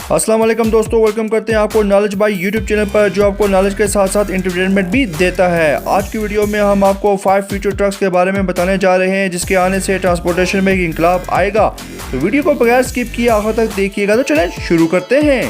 अस्सलाम वालेकुम दोस्तों, वेलकम करते हैं आपको नॉलेज बाय यूट्यूब चैनल पर, जो आपको नॉलेज के साथ साथ एंटरटेनमेंट भी देता है। आज की वीडियो में हम आपको 5 फ्यूचर ट्रक्स के बारे में बताने जा रहे हैं जिसके आने से ट्रांसपोर्टेशन में एक इंकलाब आएगा। तो वीडियो को बगैर स्किप किए आखिर तक देखिएगा। तो चलें शुरू करते हैं।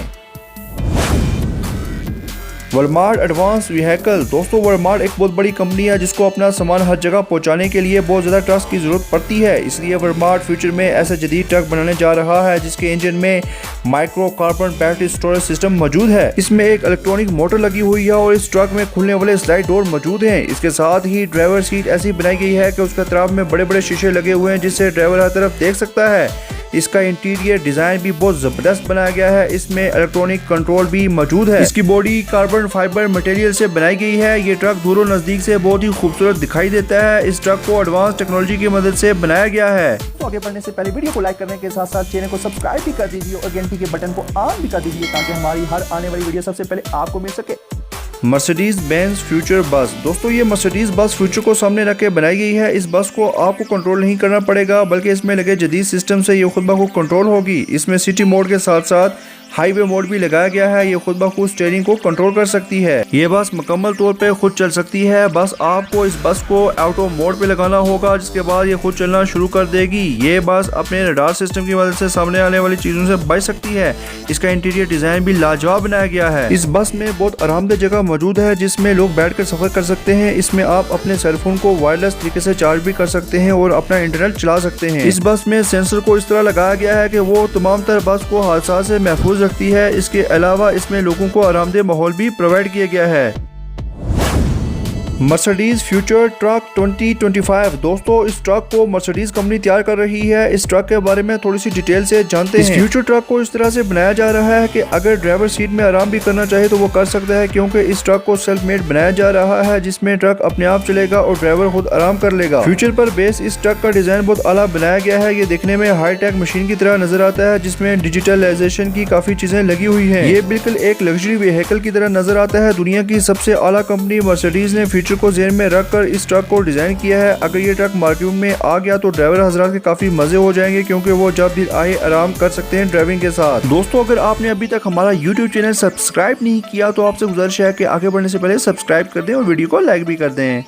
Walmart advance vehicle. दोस्तों, वॉलमार्ट एक बहुत बड़ी कंपनी है जिसको अपना सामान हर जगह पहुंचाने के लिए बहुत ज़्यादा ट्रक्स की ज़रूरत पड़ती है। इसलिए वॉलमार्ट फ्यूचर में ऐसा जदीद ट्रक बनाने जा रहा है जिसके इंजन में micro carbon battery storage system मौजूद है। इसमें एक इलेक्ट्रॉनिक मोटर लगी हुई है और इस ट्रक में खुलने वाले स्लाइड डोर मौजूद हैं। इसके साथ ही ड्राइवर सीट ऐसी बनाई गई है कि उसके तरफ में बड़े बड़े शीशे लगे हुए हैं जिससे ड्राइवर हर तरफ देख सकता है। इसका इंटीरियर डिजाइन भी बहुत जबरदस्त बनाया गया है। इसमें इलेक्ट्रॉनिक कंट्रोल भी मौजूद है। इसकी बॉडी कार्बन फाइबर मटेरियल से बनाई गई है। ये ट्रक दूरों नजदीक से बहुत ही खूबसूरत दिखाई देता है। इस ट्रक को एडवांस टेक्नोलॉजी की मदद से बनाया गया है। तो आगे बढ़ने से पहले वीडियो को लाइक करने के साथ साथ चैनल को सब्सक्राइब भी कर दीजिए और घंटी के बटन को ऑन भी कर दीजिए ताकि हमारी हर आने वाली वीडियो सबसे पहले आपको मिल सके। मर्सिडीज बेंज फ्यूचर बस। दोस्तों, ये मर्सिडीज बस फ्यूचर को सामने रख के बनाई गई है। इस बस को आपको कंट्रोल नहीं करना पड़ेगा बल्कि इसमें लगे जदीद सिस्टम से ये खुद ब खुद कंट्रोल होगी। इसमें सिटी मोड के साथ साथ हाईवे मोड भी लगाया गया है। ये खुद ब खुद स्टीयरिंग को कंट्रोल कर सकती है। ये बस मुकम्मल तौर पे खुद चल सकती है। बस आपको इस बस को ऑटो मोड पे लगाना होगा जिसके बाद ये खुद चलना शुरू कर देगी। ये बस अपने रडार सिस्टम की मदद से सामने आने वाली चीजों से बच सकती है। इसका इंटीरियर डिजाइन भी लाजवाब बनाया गया है। इस बस में बहुत आरामदेह जगह मौजूद है जिसमें लोग बैठकर सफर कर सकते हैं। इसमें आप अपने सेलफोन को वायरलेस तरीके से चार्ज भी कर सकते हैं और अपना इंटरनेट चला सकते हैं। इस बस में सेंसर को इस तरह लगाया गया है कि वो तमाम तरह बस को हादसा से महफूज रखती है। इसके अलावा इसमें लोगों को आरामदेह माहौल भी प्रोवाइड किया गया है। Mercedes future truck 2025। दोस्तों, इस ट्रक को मर्सिडीज कंपनी तैयार कर रही है। इस ट्रक के बारे में थोड़ी सी डिटेल से जानते हैं। इस फ्यूचर ट्रक को इस तरह से बनाया जा रहा है कि अगर ड्राइवर सीट में आराम भी करना चाहे तो वो कर सकता है, क्योंकि इस ट्रक को सेल्फ मेड बनाया जा रहा है जिसमें ट्रक अपने आप चलेगा और ड्राइवर खुद आराम कर लेगा। फ्यूचर पर बेस इस ट्रक का डिजाइन बहुत आला बनाया गया है। ये देखने में हाईटेक मशीन की तरह नजर आता है जिसमें डिजिटलाइजेशन की काफी चीजें लगी हुई है। ये बिल्कुल एक लग्जरी व्हीकल की तरह नजर आता है। दुनिया की सबसे आला कंपनी मर्सिडीज ने फ्यूचर को जेन में रखकर इस ट्रक को डिजाइन किया है। अगर ये ट्रक मार्केट में आ गया तो ड्राइवर हजरात के काफी मजे हो जाएंगे, क्योंकि वो जब भी आए आराम कर सकते हैं ड्राइविंग के साथ। दोस्तों, अगर आपने अभी तक हमारा YouTube चैनल सब्सक्राइब नहीं किया तो आपसे गुजारिश है कि आगे बढ़ने से पहले सब्सक्राइब कर दें और वीडियो को लाइक भी कर दें।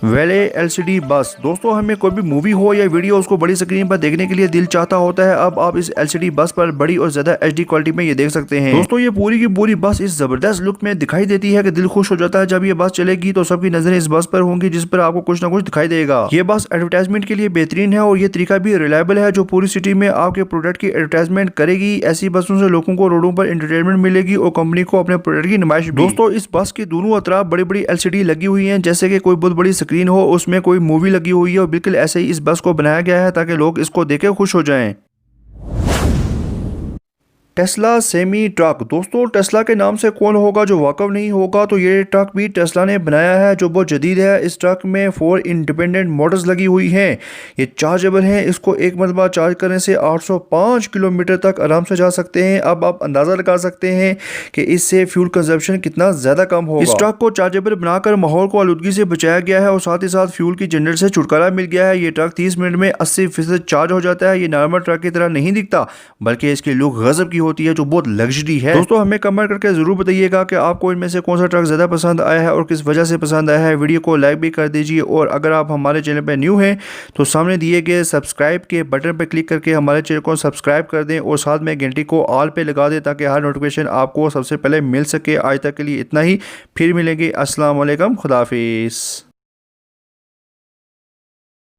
वेले LCD बस। दोस्तों, हमें कोई भी मूवी हो या वीडियो उसको बड़ी स्क्रीन पर देखने के लिए दिल चाहता होता है। अब आप इस LCD बस पर बड़ी और ज्यादा HD क्वालिटी में ये देख सकते हैं। दोस्तों, ये पूरी की पूरी बस इस जबरदस्त लुक में दिखाई देती है कि दिल खुश हो जाता है। जब ये बस चलेगी तो सबकी नजरें इस बस पर होंगी जिस पर आपको कुछ ना कुछ दिखाई देगा। ये बस एडवर्टाइजमेंट के लिए बेहतरीन है और ये तरीका भी रिलायबल है जो पूरी सिटी में आपके प्रोडक्ट की एडवर्टाइजमेंट करेगी। ऐसी बसों से लोगों को रोडों पर एंटरटेनमेंट मिलेगी और कंपनी को अपने प्रोडक्ट की नुमाइश। दोस्तों, इस बस के दोनों अतराफ बड़ी बड़ी LCD लगी हुई है, जैसे कि कोई बहुत बड़ी स्क्रीन हो उसमें कोई मूवी लगी हुई है और बिल्कुल ऐसे ही इस बस को बनाया गया है ताकि लोग इसको देख के खुश हो जाएं। Tesla semi truck. दोस्तों, टेस्ला के नाम से कौन होगा जो वाकिफ नहीं होगा, तो ये ट्रक भी टेस्ला ने बनाया है जो बहुत जदीद है। इस ट्रक में 4 इंडिपेंडेंट मोटर्स लगी हुई हैं। ये चार्जेबल हैं। इसको एक मरतबा चार्ज करने से 805 किलोमीटर तक आराम से जा सकते हैं। अब आप अंदाज़ा लगा सकते हैं कि इससे फ्यूल कंजप्शन कितना ज़्यादा कम होगा। इस ट्रक को चार्जेबल बनाकर माहौल को आलूदगी से बचाया गया है और साथ ही साथ फ्यूल की जनरेट से छुटकारा मिल गया है। ये ट्रक 30 मिनट में 80% चार्ज हो जाता है। ये नॉर्मल ट्रक की तरह नहीं दिखता बल्कि इसकी लुक गजब की होती है जो बहुत लग्जरी है। दोस्तों, हमें कमेंट करके जरूर बताइएगा कि आपको इनमें से कौन सा ट्रक ज्यादा पसंद आया है और किस वजह से पसंद आया है। वीडियो को लाइक भी कर दीजिए और अगर आप हमारे चैनल पर न्यू हैं तो सामने दिए गए सब्सक्राइब के बटन पर क्लिक करके हमारे चैनल को सब्सक्राइब कर दें और साथ में घंटी को ऑल पे लगा दें ताकि हर नोटिफिकेशन आपको सबसे पहले मिल सके। आज तक के लिए इतना ही, फिर मिलेंगे। अस्सलाम वालेकुम, खुदा हाफिज़।